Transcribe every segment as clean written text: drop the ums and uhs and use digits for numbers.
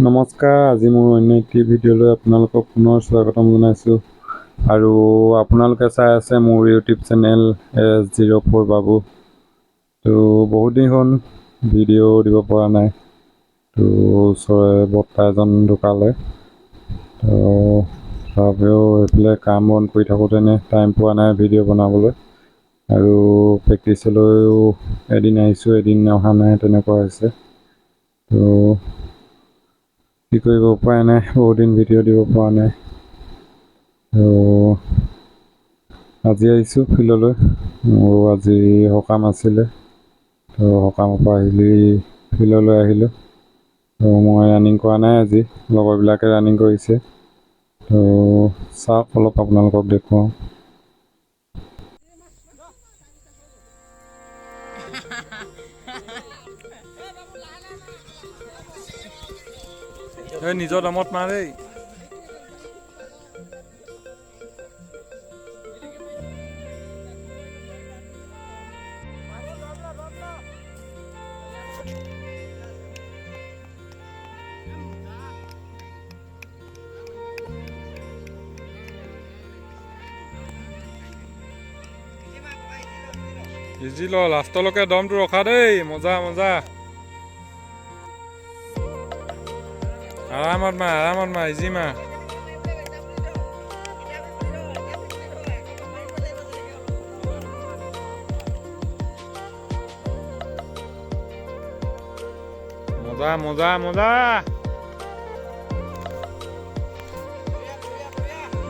নমস্কাৰ, আজি মোৰ অন্য এটি ভিডিঅ'লৈ আপোনালোকক পুনৰ স্বাগতম জনাইছোঁ। আৰু আপোনালোকে চাই আছে মোৰ ইউটিউব চেনেল S04 বাবু। তো বহুত দিন হ'ল ভিডিঅ' দিব পৰা নাই। তো ওচৰৰে বৰ্তা এজন ঢুকালে, তো তথাপিও এইফালে কাম বন কৰি থাকোঁতেনে টাইম পোৱা নাই ভিডিঅ' বনাবলৈ। আৰু প্ৰেক্টিচলৈও এদিন আহিছোঁ এদিন অহা নাই, তেনেকুৱা হৈছে। তো কি কৰিব, উপায় নাই, বহুত দিন ভিডিঅ' দিব পৰা নাই। তো আজি আহিছোঁ ফিল্ডলৈ, মোৰ আজি সকাম আছিলে। তো সকামৰ পৰা ফিল্ডলৈ আহিলোঁ। তো মই ৰানিং কৰা নাই আজি, লগৰবিলাকে ৰানিং কৰিছে। তো চাওক, অলপ আপোনালোকক দেখুৱাওঁ। নিজৰ দমত মাৰ দেই। ইজি ল, লাষ্টলৈকে দমটো ৰখা দেই। মজা মজা, আৰামত মাৰ, ইজি মাৰ। মজা মজা মজা,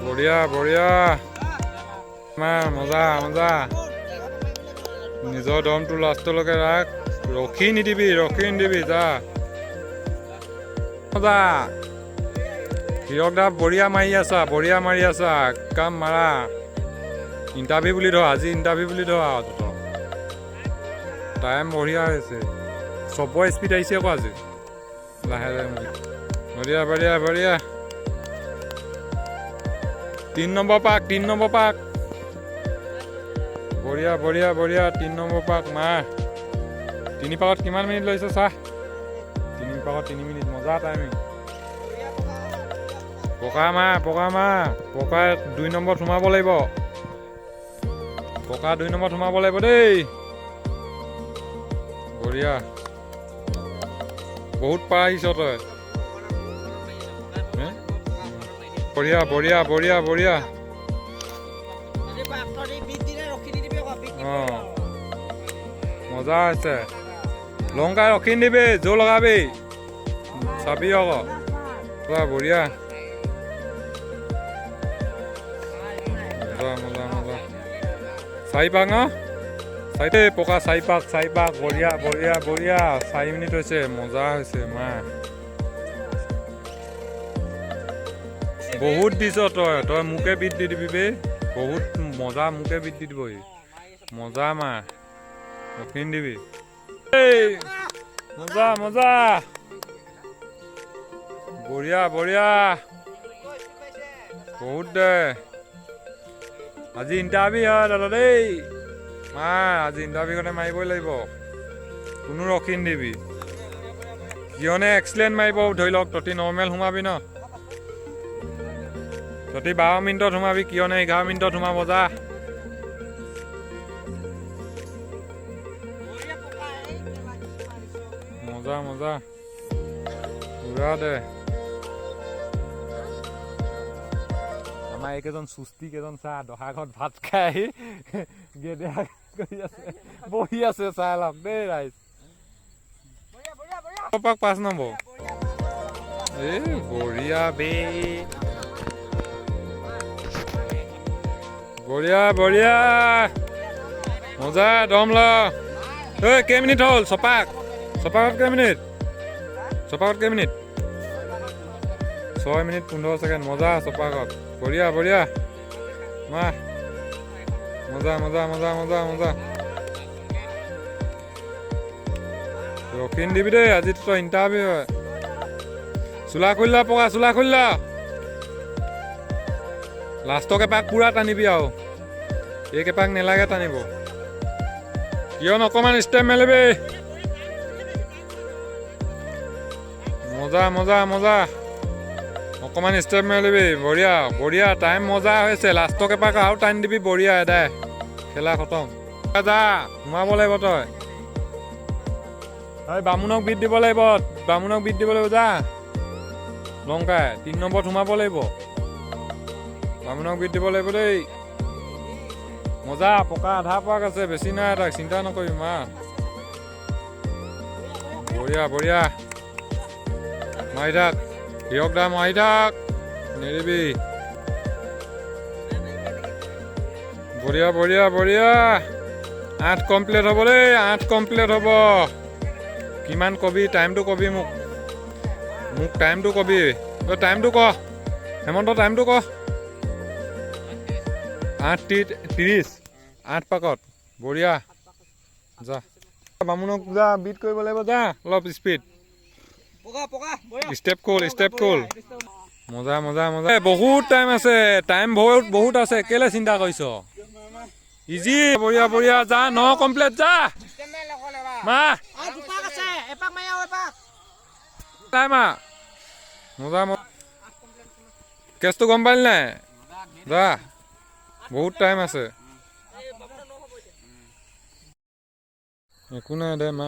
বঢ়িয়া বঢ়িয়া, মাৰ, মজা মজা। নিজৰ দমটো লাষ্টলৈকে ৰাখ, ৰখি নিদিবি যা। মজা, হিৰক দা বঢ়িয়া মাৰি আছা, কাম মাৰা। ইণ্টাৰভিউ বুলি ধৰ, আজি ইণ্টাৰভিউ বুলি ধৰ। আৰু টাইম বঢ়িয়া হৈছে, চবৰে স্পীড আহিছে আকৌ আজি। লাহে লাহে, বঢ়িয়া বঢ়িয়া বঢ়িয়া। 3 নম্বৰ পাক, বঢ়িয়া বঢ়িয়া বঢ়িয়া। 3 নম্বৰ পাক মাৰ। 3 পাকত কিমান মিনিট লৈছে চা। 3 পাকত 3 মিনিট, মজা টাইমিং। পকা মাৰ, পকা 2 নম্বৰত সোমাব লাগিব, দেই। বঢ়িয়া, বহুত পাৰ আহিছ তই। বঢ়িয়া বঢ়িয়া বঢ়িয়া বঢ়িয়া। মজা হৈছে, লংকাই ৰখি নিদিবি, জোৰ লগাবি, চাবি আকৌ। বঢ়িয়া, মজা মজা। 4 পাক ন, পকা 4 পাক, বঢ়িয়া বঢ়িয়া বঢ়িয়া। 4 মিনিট হৈছে, মজা হৈছে মা। বহুত দিছ তই মোকে বিট দি দিবি বে, বহুত মজা, মোকে বিট দি দিব। মজা মা, ৰখি দিবি, মজা মজা, বঢ়িয়া বঢ়িয়া, বহুত দে। আজি ইণ্টাৰভিউ হয় দাদা দেই, আজি ইণ্টাৰভিউ কাৰণে মাৰিবই লাগিব। কোনো ৰখি নিদিবি, কিয়নে এক্সিলেণ্ট মাৰিব। ধৰি লওক তহঁতি নৰ্মেল সোমাবি ন, তহঁতি 12 মিনিটত সোমাবি, কিয়নে 11 মিনিটত সোমাব যা। মজা মজা, পুৰা দে। আমাৰ এইকেইজন সুস্থি কেইজন চা, দহা ঘৰত ভাত খাই আহি গেদেয়া কৰি আছে, বহি আছে, চাই লওক দেই ৰাইজ। 5 নম্বৰ, বঢ়িয়া বে, বঢ়িয়া বঢ়িয়া, মজা। দম ল, কেইমিনিট হ'ল চপাকত কেইমিনিট? 6 মিনিট 15 ছেকেণ্ড, মজা চপাকত, বঢ়িয়া বঢ়িয়া মা, মজা মজা মজা মজা মজা। ৰখি দিবি দেই, আজি তই ইণ্টাৰভিউ হয়। চোলা খুলি ল, পকা চোলা খুলি ল, লাষ্টক এপাক পুৰা টানিবি আৰু, এইকেইপাক নেলাগে টানিব। কিয়নো অকণমান ষ্টেপ মেলিবি, মজা মজা মজা অকণমান ষ্টেপ মাৰি ল'বি বঢ়িয়া বঢ়িয়া টাইম মজা হৈছে লাষ্টক এপাক আৰু টাইম দিবি বঢ়িয়া এদাই খেলা খতম যা সোমাব লাগিব তই বামুণক বিট দিব লাগিব যা লংকাই 3 নম্বৰত সোমাব লাগিব বামুণক বিট দিব লাগিব দেই মজা পকা আধা পাক আছে বেছি নাই তাক চিন্তা নকৰিবি মা বঢ়িয়া বঢ়িয়া মাৰি থাক হিৰক দা মাৰি থাক নেৰিবি বঢ়িয়া বঢ়িয়া বঢ়িয়া 8 কমপ্লিট হ'ব দেই 8 কমপ্লিট হ'ব কিমান কবি টাইমটো কবি মোক টাইমটো কবি তই টাইমটো ক হেমন্ত টাইমটো ক 8:30 8 পাকত বঢ়িয়া যা বামুণক যা বিট কৰিব লাগিব যা অলপ স্পীড ষ্টেপ খোল মজা মজা মজা বহুত টাইম আছে টাইম বহুত আছে কেলে চিন্তা কৰিছ ইজি বঢ়িয়া বঢ়িয়া যা 9 কমপ্লিট যা মা মা মজা কেছটো গম পালি নাই যা বহুত টাইম আছে একো নাই দে মা